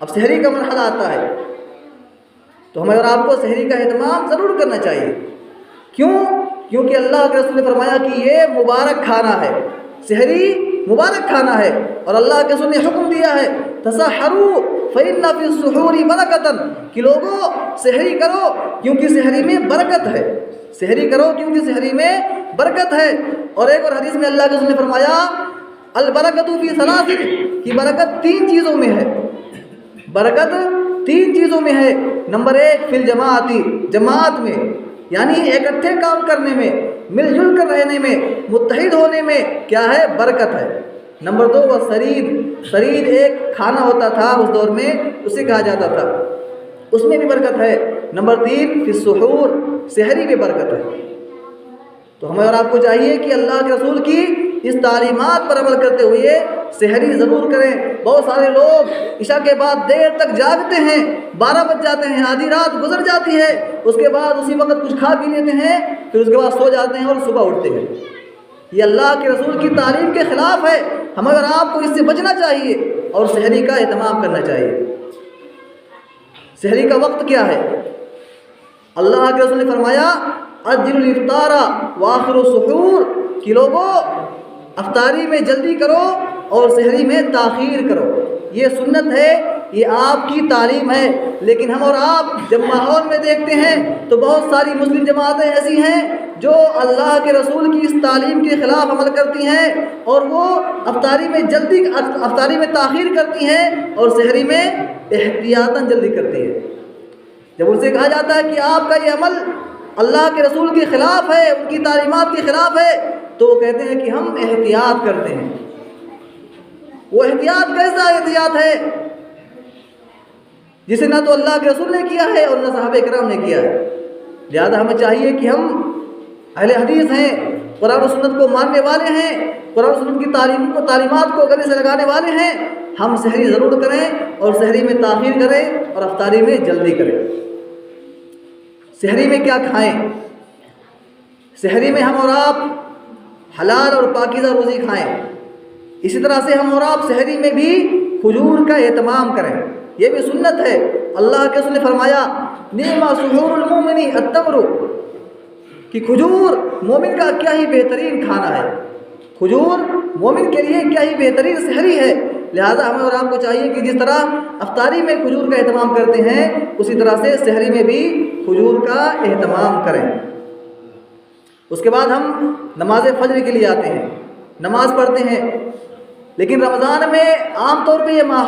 اب سحری کا مرحلہ آتا ہے تو ہمیں اور آپ کو سحری کا اہتمام ضرور کرنا چاہیے۔ کیوں؟ کیونکہ اللہ کے رسول نے فرمایا کہ یہ مبارک کھانا ہے، سحری مبارک کھانا ہے، اور اللہ کے رسول نے حکم دیا ہے تسحروا فإن فی السحور برکۃ، کہ لوگوں سحری کرو کیونکہ سحری میں برکت ہے، سحری کرو کیونکہ سحری میں برکت ہے۔ اور ایک اور حدیث میں اللہ کے رسول نے فرمایا البرکۃ فی ثلاث، کہ برکت 3 چیزوں میں ہے، برکت 3 چیزوں میں ہے۔ نمبر 1 فی الجماعت، جماعت میں، یعنی اکٹھے کام کرنے میں، مل جل کر رہنے میں، متحد ہونے میں کیا ہے؟ برکت ہے۔ نمبر 2 وہ سرید، سرید ایک کھانا ہوتا تھا اس دور میں، اسے کہا جاتا تھا، اس میں بھی برکت ہے۔ نمبر 3 فی السحور، سحری میں برکت ہے۔ تو ہمیں اور آپ کو چاہیے کہ اللہ کے رسول کی اس تعلیمات پر عمل کرتے ہوئے سحری ضرور کریں۔ بہت سارے لوگ عشاء کے بعد دیر تک جاگتے ہیں، 12 بج جاتے ہیں، آدھی رات گزر جاتی ہے، اس کے بعد اسی وقت کچھ کھا پی لیتے ہیں، پھر اس کے بعد سو جاتے ہیں اور صبح اٹھتے ہیں۔ یہ اللہ کے رسول کی تعلیم کے خلاف ہے۔ ہمیں اور آپ کو اس سے بچنا چاہیے اور سحری کا اہتمام کرنا چاہیے۔ سحری کا وقت کیا ہے؟ اللہ کے رسول نے فرمایا عجلوا الافطار واخروا السحور، کہ لوگوں افطاری میں جلدی کرو اور سحری میں تاخیر کرو۔ یہ سنت ہے، یہ آپ کی تعلیم ہے، لیکن ہم اور آپ جب ماحول میں دیکھتے ہیں تو بہت ساری مسلم جماعتیں ایسی ہیں جو اللہ کے رسول کی اس تعلیم کے خلاف عمل کرتی ہیں، اور وہ افطاری میں تاخیر کرتی ہیں اور سحری میں احتیاطاً جلدی کرتی ہیں۔ جب ان سے کہا جاتا ہے کہ آپ کا یہ عمل اللہ کے رسول کے خلاف ہے، ان کی تعلیمات کے خلاف ہے، تو وہ کہتے ہیں کہ ہم احتیاط کرتے ہیں۔ وہ احتیاط کیسا احتیاط ہے جسے نہ تو اللہ کے رسول نے کیا ہے اور نہ صحابہ کرام نے کیا ہے؟ لہذا ہمیں چاہیے کہ ہم اہل حدیث ہیں، قرآن و سنت کو ماننے والے ہیں، قرآن و سنت کی تعلیمات کو گلے سے لگانے والے ہیں، ہم سحری ضرور کریں اور سحری میں تاخیر کریں اور افطاری میں جلدی کریں۔ سحری میں کیا کھائیں؟ سحری میں ہم اور آپ حلال اور پاکیزہ روزی کھائیں۔ اسی طرح سے ہم اور آپ سحری میں بھی کھجور کا اہتمام کریں، یہ بھی سنت ہے۔ اللہ کے رسول نے فرمایا نعم سحور المؤمن التمر، کہ کھجور مومن کا کیا ہی بہترین کھانا ہے، کھجور مومن کے لیے کیا ہی بہترین سحری ہے۔ لہذا ہمیں اور آپ کو چاہیے کہ جس طرح افطاری میں کھجور کا اہتمام کرتے ہیں، اسی طرح سے سحری میں بھی کھجور کا اہتمام کریں۔ اس کے بعد ہم نماز فجر کے لیے آتے ہیں، نماز پڑھتے ہیں، لیکن رمضان میں عام طور پہ یہ ماحول